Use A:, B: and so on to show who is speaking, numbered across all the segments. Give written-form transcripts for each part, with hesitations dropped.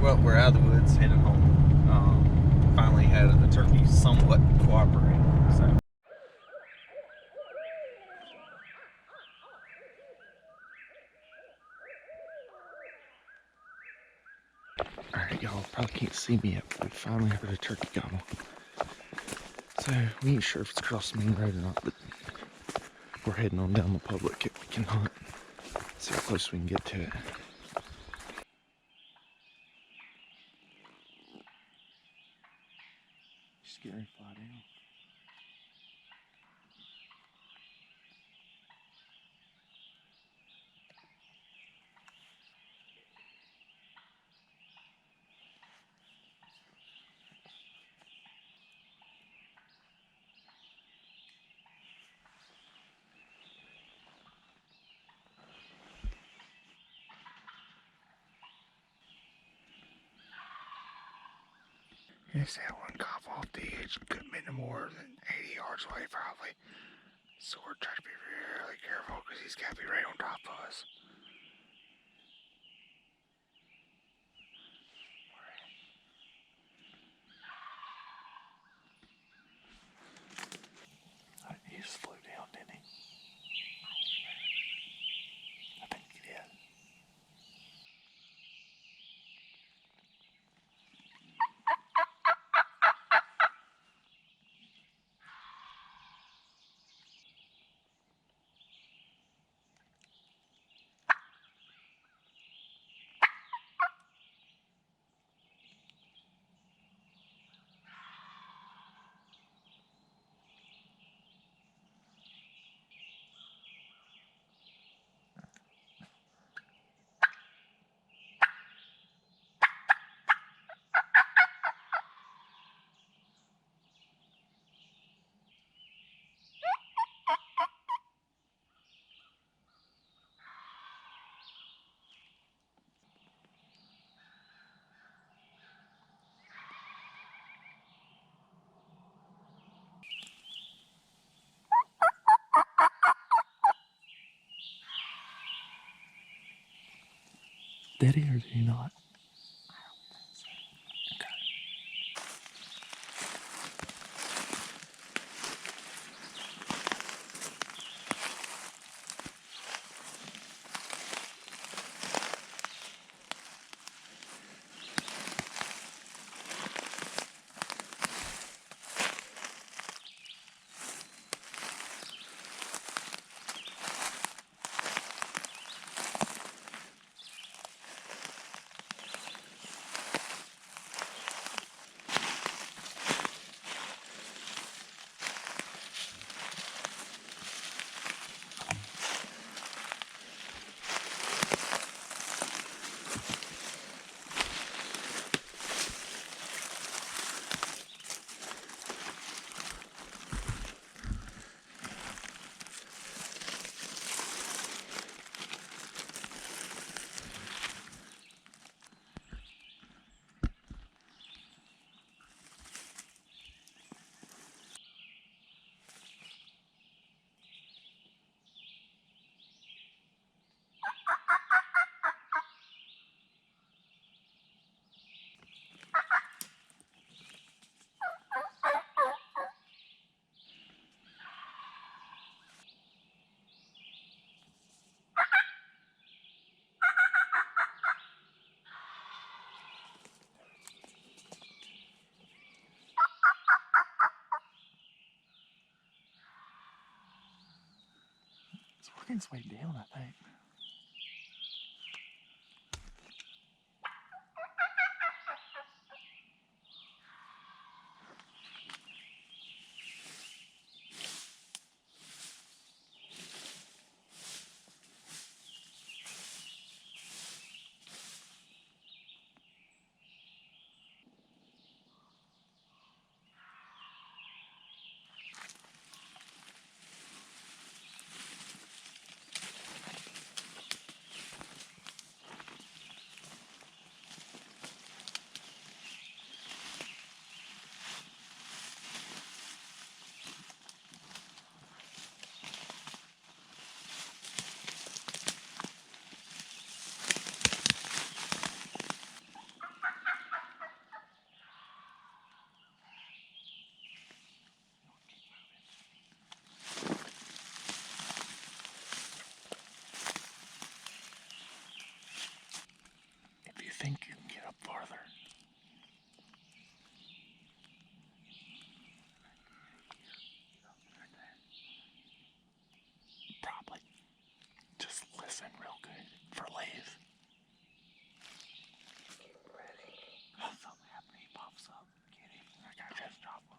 A: Well, we're out of the woods, heading home. Finally had the turkey somewhat cooperate. So. Alright, y'all probably can't see me yet, but we finally heard a turkey gobble. So, we ain't sure if it's across the main road or not, but we're heading on down the public if we can hunt. See how close we can get to it. Just get ready to fly down. Yes, that one cough off the edge couldn't be no more than 80 yards away, probably. So we're trying to be really careful because he's got to be right on top of us. He just flew down, didn't he? I think he did. Did he or did he not? It's working its way down, I think. think you can get up farther? Probably. Just listen real good for Leif. Oh, something happened. He pops up. Get him. I gotta just drop him.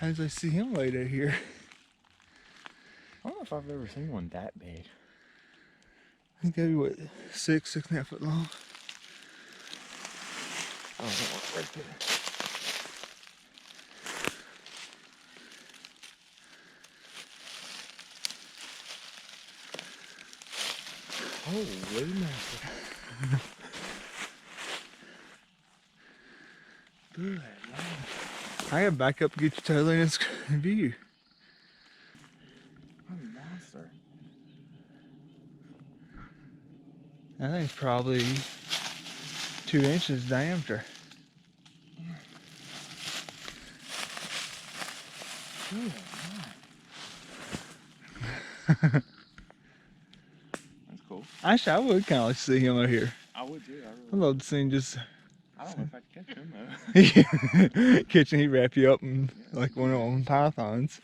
B: How did I see him right out here?
A: I don't know if I've ever seen one that big.
B: I think maybe what, 6.5 foot long.
A: Oh, right there. Holy mackerel. Good Lord.
B: I gotta back up and get your toe in this view.
A: What a monster.
B: That thing's probably 2 inches diameter.
A: Good Lord. That's cool.
B: Actually, I would kind of like to see him out here.
A: I would too. I
B: I'd
A: really
B: love to see him just
A: I don't know if I could catch him though.
B: catching. He wrap you up in
A: Yeah,
B: like one of them pythons.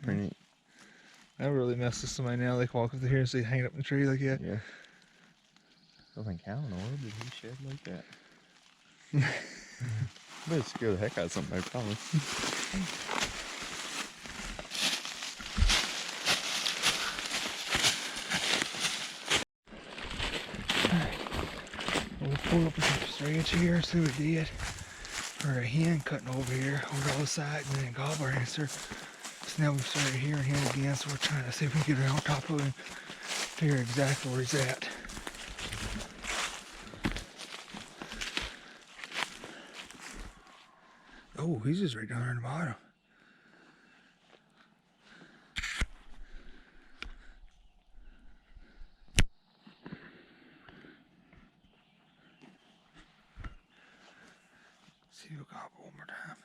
A: Pretty neat.
B: That really messes somebody now. They can walk up to here and see hanging up in the tree like that.
A: Yeah. I think how in the world did he shed like that? Better scare the heck out of something, I promise.
B: We'll pull up a stretch here, see what we did. For a hen cutting over here, over the other side, and then a gobbler answer. So now we've started hearing him again, so we're trying to see if we can get around top of him, figure exactly where he's at. Oh, he's just right down there in the bottom. See if we'll gobble one more time.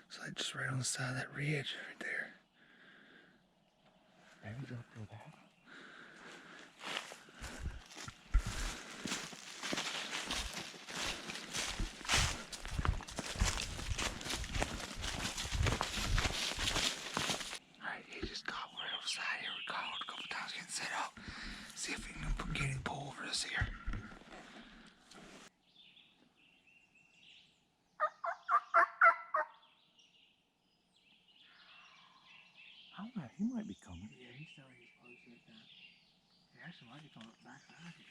B: It's like just right on the side of that ridge right there.
A: Maybe drop through that.
B: Alright, he just gobbled right over the side here. We called a couple times getting set up. See if we can get him pull over this here.
A: I don't know, he might be coming.
B: Yeah, he's down here. Actually, like it's on the back side here.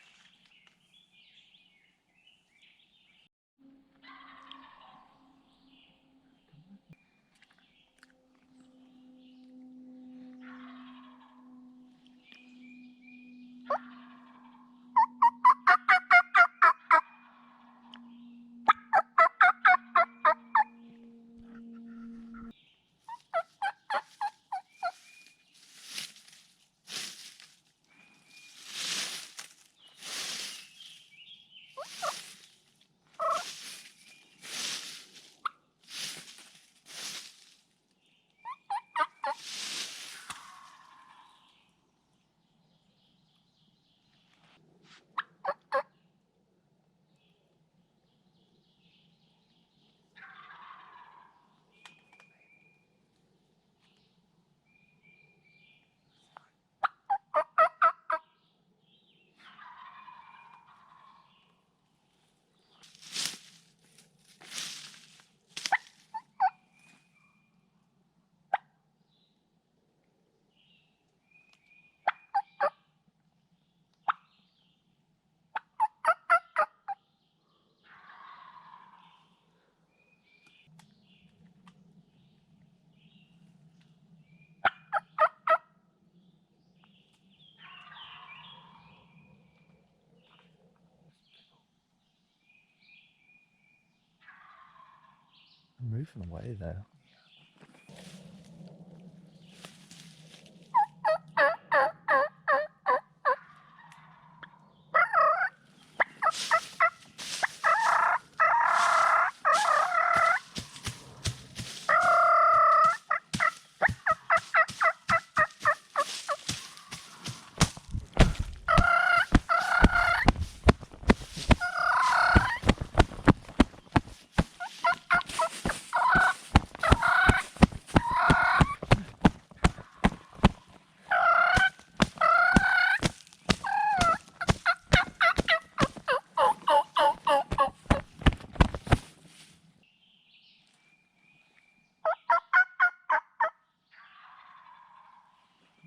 A: They're moving away though.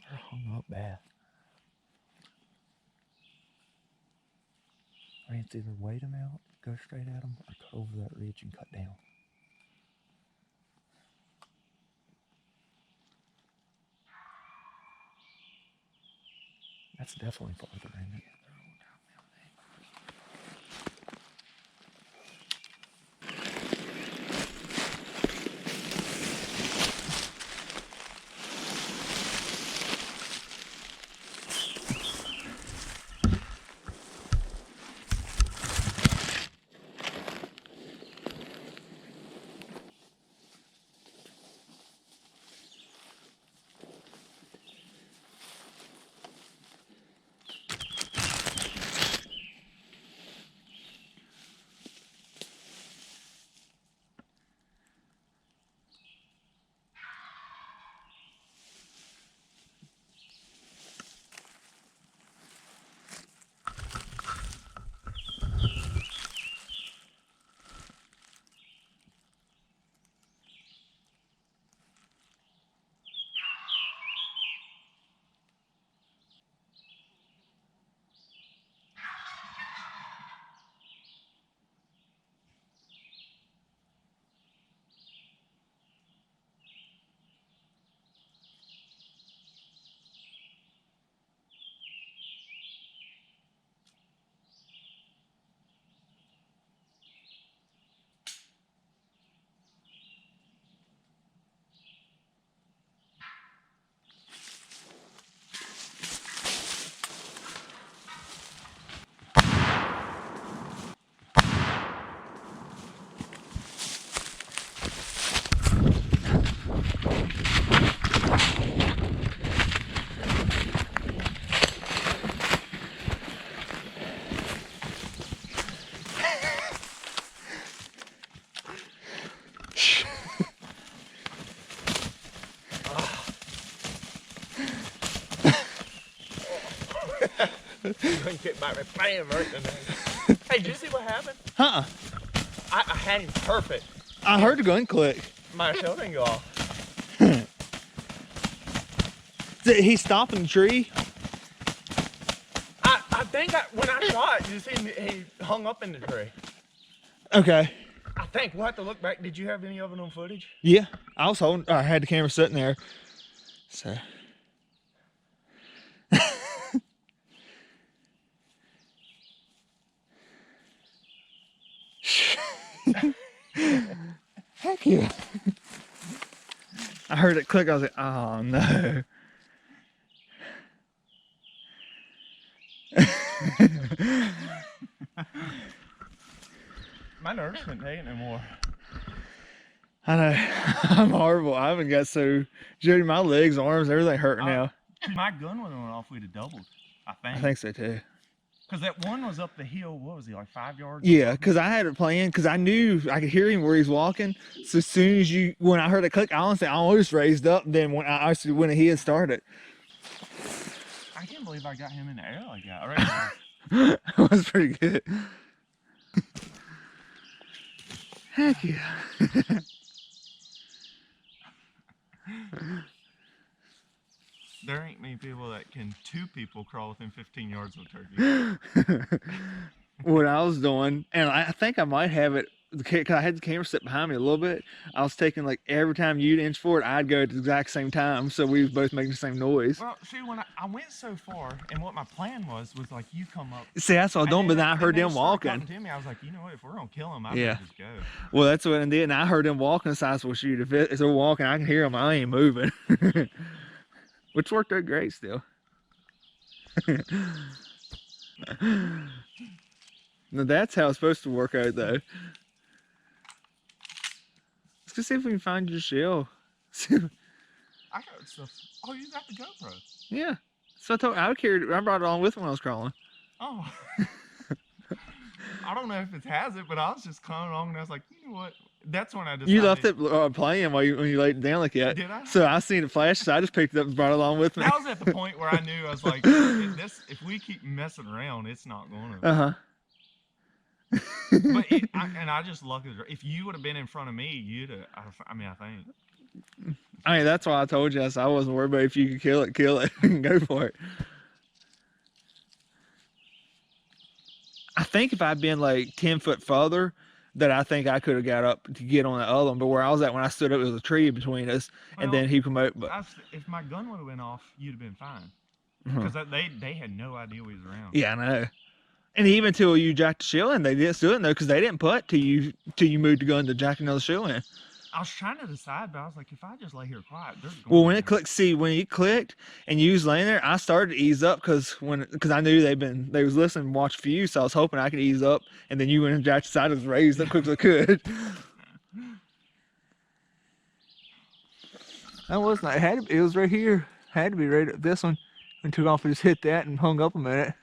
A: They're hung up bad. I mean, it's either wait them out, go straight at them, or cut over that ridge and cut down. That's definitely farther in it.
C: You couldn't get back with bam right in there. Hey, did you see what happened?
A: Huh?
C: I had him perfect.
A: I heard the gun click.
C: My tail didn't go off.
A: He's stopping the tree.
C: think when I shot, you see he hung up in the tree.
B: Okay.
C: I think we'll have to look back. Did you have any of it on footage?
B: Yeah, I was holding. I had the camera sitting there. So. Heck yeah. I heard it click. I was like, oh no.
C: My nerves couldn't take it no more.
B: I know. I'm horrible. I haven't got so. Jody, my legs, arms, everything hurting now.
C: My gun would have went off. We'd have doubled. I think.
B: I think so too.
C: Because that one was up the hill. What was he, like 5 yards?
B: Yeah, because I had it playing because I knew I could hear him where he's walking. So as soon as when I heard it click, I honestly almost raised up. Then when he had started,
C: I can't believe I got him in the air like that.
B: It was pretty good. Heck yeah.
C: There ain't many people that can 2 people crawl within 15 yards of a turkey.
B: What I was doing, and I think I might have it, because I had the camera set behind me a little bit. I was taking, like, every time you'd inch forward, I'd go at the exact same time, so we was both making the same noise.
C: Well, see, when I went so far, and what my plan was like, you come up.
B: See, that's what I was doing, but then I heard them walking.
C: To me, I was like, you know what, if we're gonna kill him, I
B: Yeah.
C: just go.
B: Well, that's what I did, and I heard them walking, so I was, well, shoot, if they're walking, I can hear them, I ain't moving. Which worked out great still. Now that's how it's supposed to work out though. Let's go see if we can find your shell.
C: I got stuff. Oh, you got the GoPro.
B: Yeah. So I brought it on with me when I was crawling.
C: Oh. I don't know if it has it, but I was just coming along and I was like, you know what? That's when I decided.
B: You left it playing when you laid it down like that.
C: Did I?
B: So I seen it flash, so I just picked it up and brought it along with me.
C: That was at the point where I knew I was like, if we keep messing around, it's not going to.
B: Uh-huh.
C: But I just lucked it. If you would have been in front of me, you'd have. I think.
B: I mean, that's why I told you I wasn't worried about if you could kill it. Go for it. I think if I'd been like 10 foot further, that I think I could have got up to get on the other one. But where I was at when I stood up, it was a tree between us, and then he come out. But
C: if my gun would have went off, you'd have been fine. Because they had no idea we was around.
B: Yeah, I know. And even till you jacked the shell in, they didn't do it though, because they didn't put till you moved the gun to jack another shell in.
C: I was trying to decide, but I was like, if I just lay here quiet, there's going.
B: Well, when it clicked, and you was laying there, I started to ease up because I knew they was listening, watch for you, so I was hoping I could ease up, and then you went and jacked the side, was raised up quick as I could. That was not. It was right here. Had to be right at this one. And took off and just hit that and hung up a minute.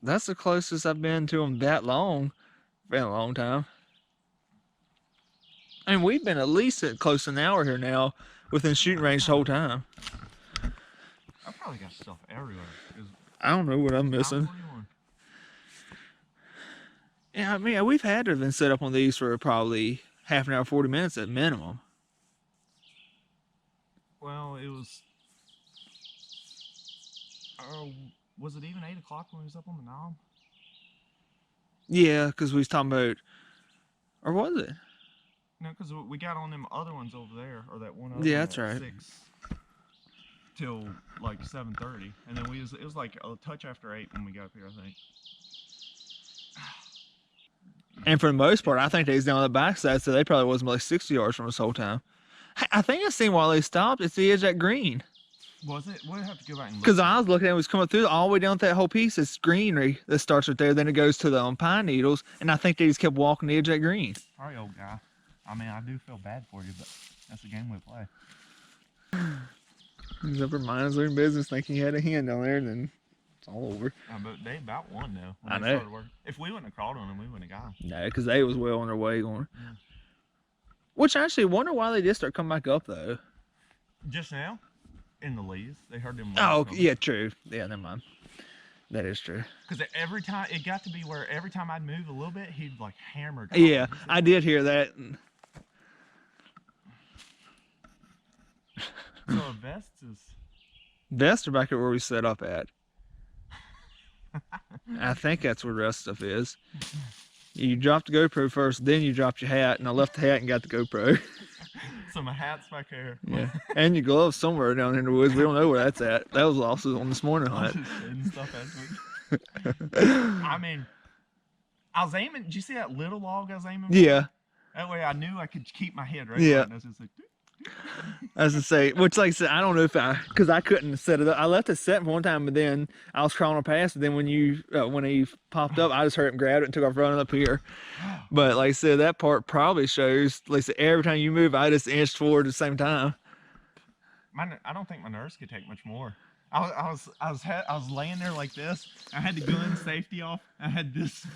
B: That's the closest I've been to them that long. Been a long time. I mean, we've been at least at close to an hour here now, within shooting range the whole time.
C: I probably got stuff everywhere.
B: I don't know what I'm missing. Yeah, I mean, we've had to have been set up on these for probably half an hour, 40 minutes at minimum.
C: Well, it was. Was it even 8 o'clock when we was up on the knob?
B: Yeah, because we was talking about, or was it?
C: No, because we got on them other ones over there, or that one other
B: yeah,
C: one
B: that's right.
C: 6 till like 7:30, and then it was like a touch after 8 when we got up here, I think.
B: And for the most part, I think they was down on the backside, so they probably wasn't like 60 yards from us the whole time. I think I seen while they stopped, it's the edge of that green.
C: Was it? We'll have to go back and look.
B: Because I was looking at it, was coming through all the way down that whole piece. It's greenery that starts right there. Then it goes to the pine needles. And I think they just kept walking the edge of that green.
C: Sorry, old guy. I mean, I do feel bad for you, but that's the game we play.
B: Never mind his own business, thinking he had a hand down there, and then it's all over.
C: But they about won, though.
B: I know.
C: If we wouldn't have crawled on them, we wouldn't have got them.
B: No, because they was well on their way going. Yeah. Which I actually wonder why they did start coming back up, though.
C: Just now? In the leaves, they heard them.
B: Oh, yeah, true. Yeah, never mind. That is true.
C: Because every time it got to be where every time I'd move a little bit, he'd like hammer.
B: Yeah, I did hear that.
C: So a vest is.
B: Vests are back at where we set up at. I think that's where the rest stuff is. You dropped the GoPro first, then you dropped your hat, and I left the hat and got the GoPro.
C: So my hat's back here.
B: Yeah, and your gloves somewhere down in the woods. We don't know where that's at. That was also on this morning
C: I was
B: hunt.
C: just hitting stuff as we. I mean, I was aiming. Did you see that little log I was aiming for?
B: Yeah,
C: That way I knew I could keep my head right.
B: Yeah.
C: And I was just like,
B: as I say, which like I said, I don't know if because I couldn't set it up. I left it set for one time, but then I was crawling past it. Then when he popped up, I just heard him grab it and took off running up here. But like I said, that part probably shows. Like I said, every time you move, I just inched forward at the same time.
C: I don't think my nerves could take much more. I was laying there like this. I had the gun safety off. I had this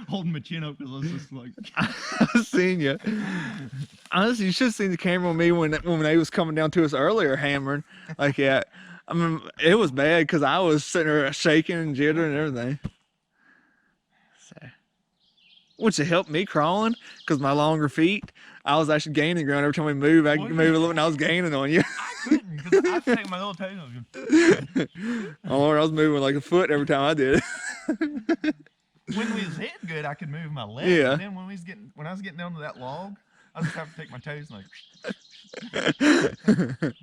C: holding my chin up because I was just like.
B: I seen you. Honestly, you should have seen the camera on me when they was coming down to us earlier, hammering like that. I mean, it was bad because I was sitting there shaking and jittering and everything. So, which it helped me crawling because my longer feet. I was actually gaining ground every time we move. I could move a little, and I was gaining on you.
C: I couldn't because I take my little toes.
B: Oh, I was moving like a foot every time I did it.
C: When we was hitting good, I could move my legs.
B: Yeah.
C: And then when I was getting down to that log, I just have to take my toes and like.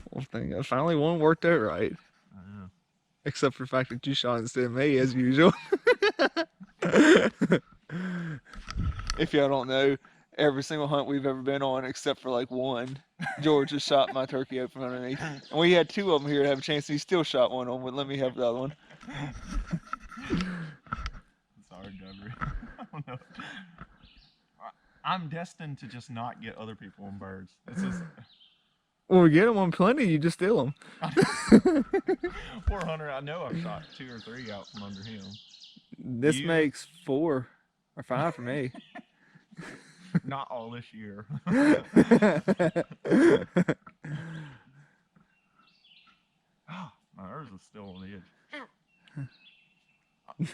B: Well, thing, finally one worked out right.
C: I know.
B: Except for the fact that you shot instead of me, as usual. If y'all don't know, every single hunt we've ever been on, except for like one, George has shot my turkey open underneath. And we had two of them here to have a chance, and he still shot one on, but let me have the other one.
C: Sorry, Jeffrey. I don't know. I'm destined to just not get other people on birds. It's just.
B: When we get them on plenty, you just steal them.
C: Poor Hunter, I know I've shot 2 or 3 out from under him.
B: This makes 4 or 5 for me.
C: Not all this year. Oh, my nerves are still on the edge.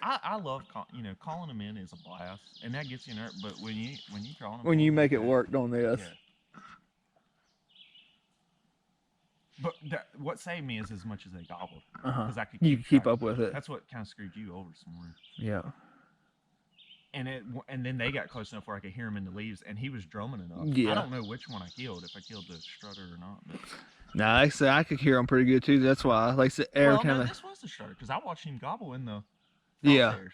C: I love calling them in is a blast, and that gets you nervous. But when you call them,
B: When you make it work on this.
C: Yeah. But what saved me is as much as they gobbled. Because I could
B: keep
C: track.
B: up with it.
C: That's what kind of screwed you over this morning.
B: Yeah.
C: And then they got close enough where I could hear him in the leaves, and he was drumming enough.
B: Yeah.
C: I don't know which one I killed, if I killed the strutter or not. But.
B: Nah, like I said, I could hear them pretty good too. That's why, like I said, every time.
C: No, this was the strutter because I watched him gobble in the.
B: Yeah.
C: Stairs.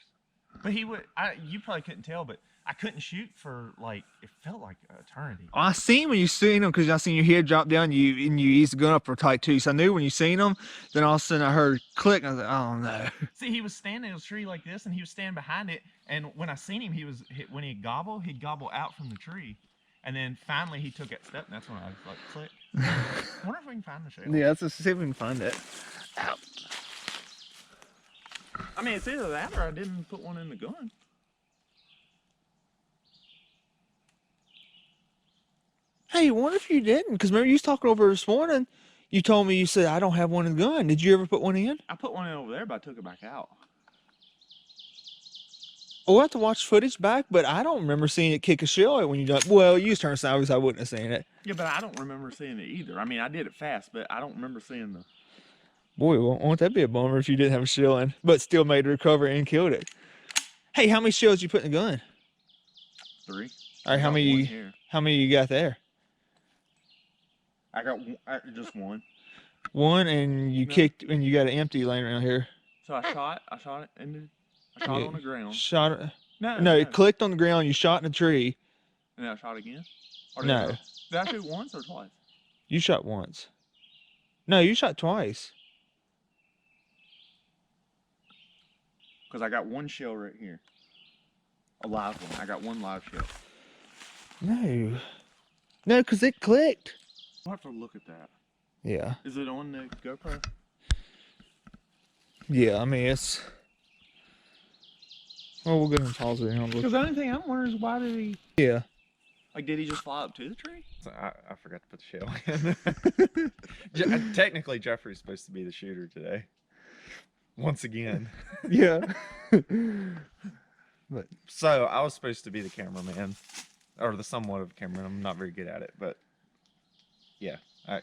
C: But he would. You probably couldn't tell, but I couldn't shoot for like it felt like an eternity.
B: I seen when you seen them because I seen your head drop down. And you eased the gun up for tight too. So I knew when you seen them. Then all of a sudden I heard click. And I was like, oh no.
C: See, he was standing in a tree like this, and he was standing behind it. And when I seen him, when he'd gobble out from the tree, and then finally he took that step, and that's when I was like, click. I wonder if we can find the shell.
B: Yeah, let's see if we can find it. Ow.
C: I mean, it's either that or I didn't put one in the gun.
B: Hey, what if you didn't? Because remember you was talking over this morning. You told me, you said, I don't have one in the gun. Did you ever put one in?
C: I put one in over there, but I took it back out.
B: We'll have to watch footage back, but I don't remember seeing it kick a shell when you done. Well, you just turned sideways, I wouldn't have seen it.
C: Yeah, but I don't remember seeing it either. I mean, I did it fast, but I don't remember seeing the...
B: Boy, won't that be a bummer if you didn't have a shell in, but still made a recovery and killed it. Hey, how many shells you put in the gun?
C: 3.
B: All right, how many you got there?
C: I got just one.
B: One, and you kicked, and you got an empty laying around here.
C: So I shot it, and I shot it on the ground.
B: Shot it?
C: No,
B: it clicked on the ground. You shot in a tree.
C: And then I shot again? Or
B: No.
C: Did I shoot once or twice?
B: You shot once. No, you shot twice.
C: Because I got one shell right here. A live one. I got one live shell.
B: No. No, because it clicked.
C: I'll have to look at that.
B: Yeah.
C: Is it on the GoPro?
B: Yeah, I mean, it's... Well, we'll go ahead and pause it.
C: Because the only thing I'm wondering is why did he...
B: Yeah.
C: Like, did he just fly up to the tree?
A: So I forgot to put the shell in. Technically, Jeffrey's supposed to be the shooter today. Once again.
B: Yeah.
A: But so I was supposed to be the cameraman, or the somewhat of a cameraman. I'm not very good at it, but
C: Yeah, I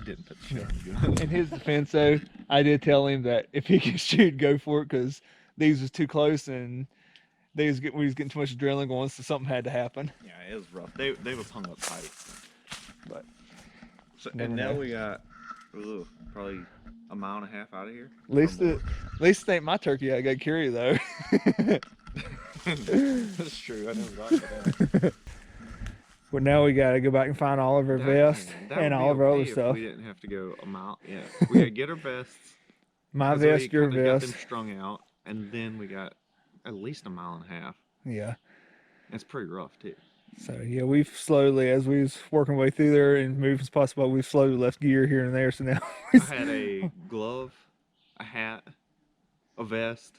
C: didn't put the shit on the gun.
B: In his defense, though, I did tell him that if he could shoot, go for it, because these was too close and we was getting too much adrenaline going, so something had to happen.
C: Yeah, it was rough. They was hung up tight.
B: But
C: So,
B: never
C: and now
B: know.
C: we got probably a mile and a half out of here.
B: At least it ain't my turkey I got carry though.
C: That's true. I never thought of that.
B: But now we gotta go back and find all of our vests
C: That
B: and
C: would be
B: all of our
C: okay
B: other
C: if
B: stuff.
C: We didn't have to go a mile. Yeah, we gotta get our vests.
B: My
C: 'cause
B: vest, your
C: kinda got
B: vest.
C: them strung out, and then we got at least a mile and a half.
B: Yeah.
C: It's pretty rough too.
B: So yeah, we've slowly, as we was working our way through there and moving as possible, we've slowly left gear here and there. So now
C: I had a glove, a hat, a vest.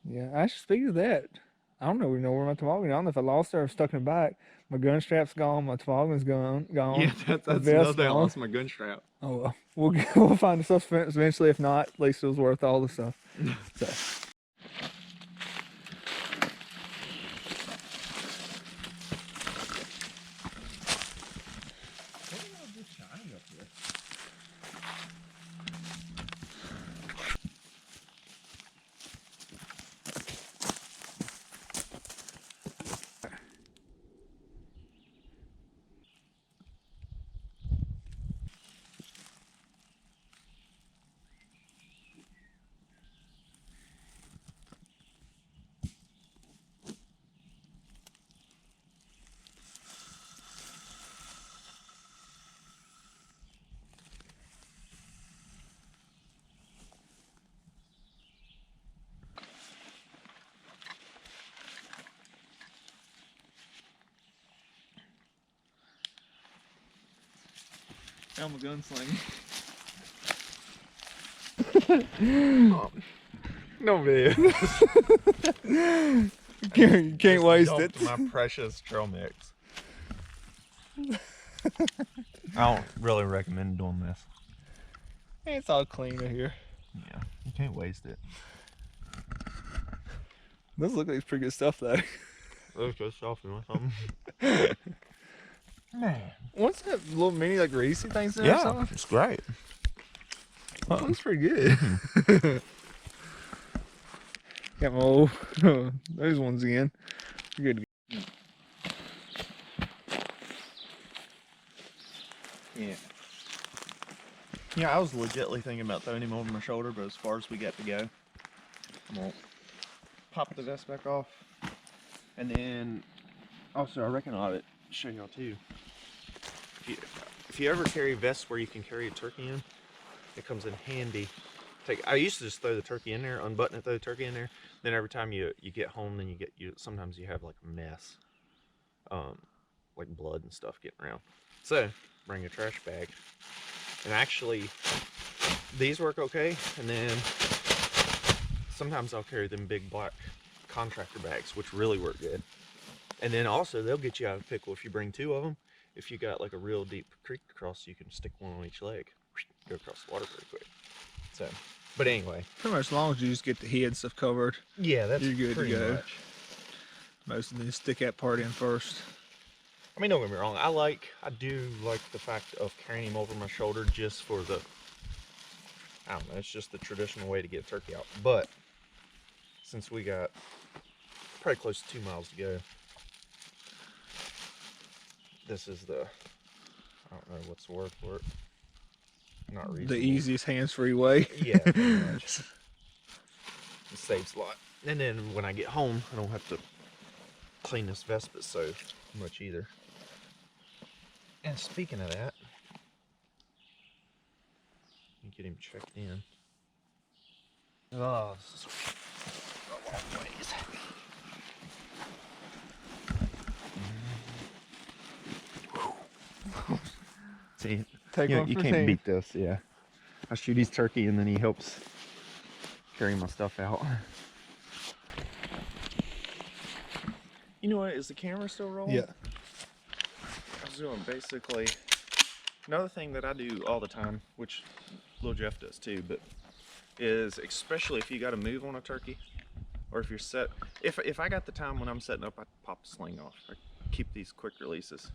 B: yeah. Actually, speaking of that, I don't know where my toboggan. I don't know if I lost it or stuck in the back. My gun strap's gone. My toboggan's gone.
C: Yeah, that's
B: the
C: another
B: vest
C: thing. I
B: gone.
C: lost my gun strap.
B: Oh well, we'll find the stuff eventually. If not, at least it was worth all the stuff. So.
C: I'm a gunslinger.
B: No video. You can't waste it.
C: My precious trail mix. I don't really recommend doing this.
B: It's all clean in here.
C: Yeah, you can't waste it.
B: Those look like pretty good stuff though.
C: Let's go shopping or something. Man.
B: What's that little mini like greasy things there or
C: Yeah,
B: something?
C: it's great.
B: That looks pretty good. Got my old those ones again. You're good.
C: Yeah. Yeah, I was legitly thinking about throwing him over my shoulder, but as far as we got to go, I'm gonna pop the vest back off. And then, also, I reckon I ought to show y'all too. If you ever carry vests where you can carry a turkey in, it comes in handy. I used to just throw the turkey in there, unbutton it, throw the turkey in there. Then every time you get home, then sometimes you have like a mess, like blood and stuff getting around. So bring a trash bag. And actually, these work okay. And then sometimes I'll carry them big black contractor bags, which really work good. And then also they'll get you out of a pickle if you bring two of them. If you got like a real deep creek to cross, you can stick one on each leg, go across the water pretty quick. So, but anyway,
B: Pretty much as long as you just get the head stuff covered,
C: yeah, that's
B: you're good to
C: pretty
B: go.
C: much.
B: Most of them stick that part in first.
C: I mean, don't get me wrong. I do like the fact of carrying him over my shoulder just for the, I don't know, it's just the traditional way to get a turkey out. But since we got probably close to 2 miles to go, this is the, I don't know what's the word for it. Not reasonable.
B: The easiest hands-free way.
C: Yeah, pretty much. It saves a lot. And then when I get home, I don't have to clean this vest but so much either. And speaking of that, let me get him checked in. Oh, this is a long ways. See,
B: Take
C: you
B: one
C: you
B: for
C: can't
B: team.
C: beat this, yeah. I shoot his turkey and then he helps carry my stuff out. You know what, is the camera still rolling?
B: Yeah.
C: I was doing basically, another thing that I do all the time, which Lil Jeff does too, but is especially if you got to move on a turkey, or if you're set, if I got the time when I'm setting up, I pop the sling off. I keep these quick releases.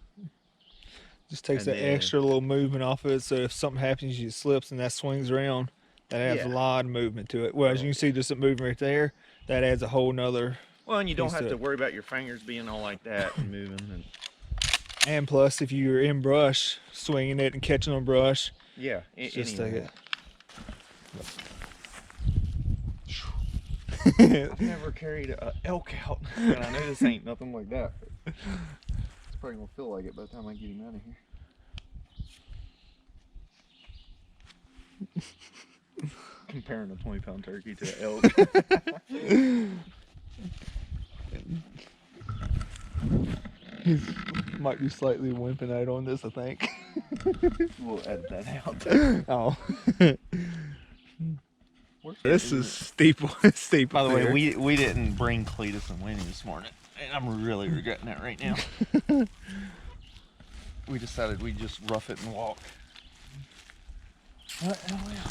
B: Just takes
C: And
B: that
C: then-
B: extra little movement off of it, so if something happens, you slips and that swings around, that adds a
C: Yeah.
B: lot of movement to it. Whereas you can see just it moving right there, that adds a whole nother.
C: Well, and you don't
B: piece
C: have
B: to
C: to
B: it.
C: worry about your fingers being all like that and moving.
B: And plus, if you're in brush, swinging it and catching on brush,
C: Yeah,
B: it's just take
C: anyway.
B: it.
C: I've never carried a elk out, and I know this ain't nothing like that. But it's probably gonna feel like it by the time I get him out of here. Comparing a 20-pound turkey to an elk.
B: He might be slightly wimping out on this, I think.
C: We'll edit that out.
B: Oh.
C: Where's
B: This
C: the-
B: is steep, steep.
C: By the
B: up
C: way,
B: there.
C: we didn't bring Cletus and Winnie this morning, and I'm really regretting that right now. We decided we'd just rough it and walk.
B: What? Oh, yeah.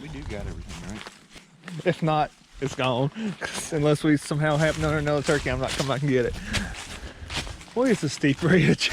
C: We do got everything, right?
B: If not, it's gone. Unless we somehow happen on another turkey, I'm not coming back and get it. Boy, it's a steep ridge.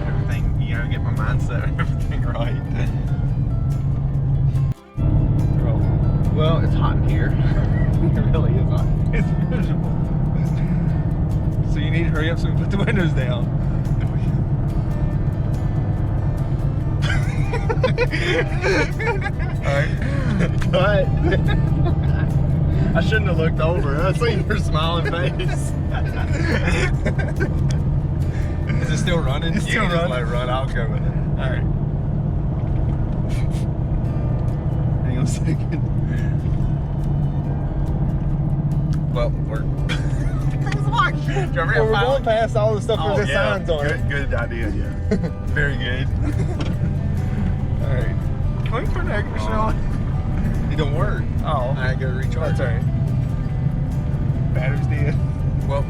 C: Everything, you gotta get my mindset and everything right. Well, it's hot in here. It really is hot. It's miserable.
B: So you need to hurry up so we can put the windows down.
C: But I shouldn't have looked over. I seen your smiling face.
B: Is it still running?
C: It's still running.
B: Let it run. I'll go with it.
C: All right. Hang on a second. Well, we're.
B: Well, we're going past all the stuff with the signs on it.
C: Good idea. Yeah. Very good.
B: All right. Can we turn the air conditioner on?
C: It don't work.
B: Oh.
C: I gotta recharge.
B: That's all right. Battery's dead.
C: Well.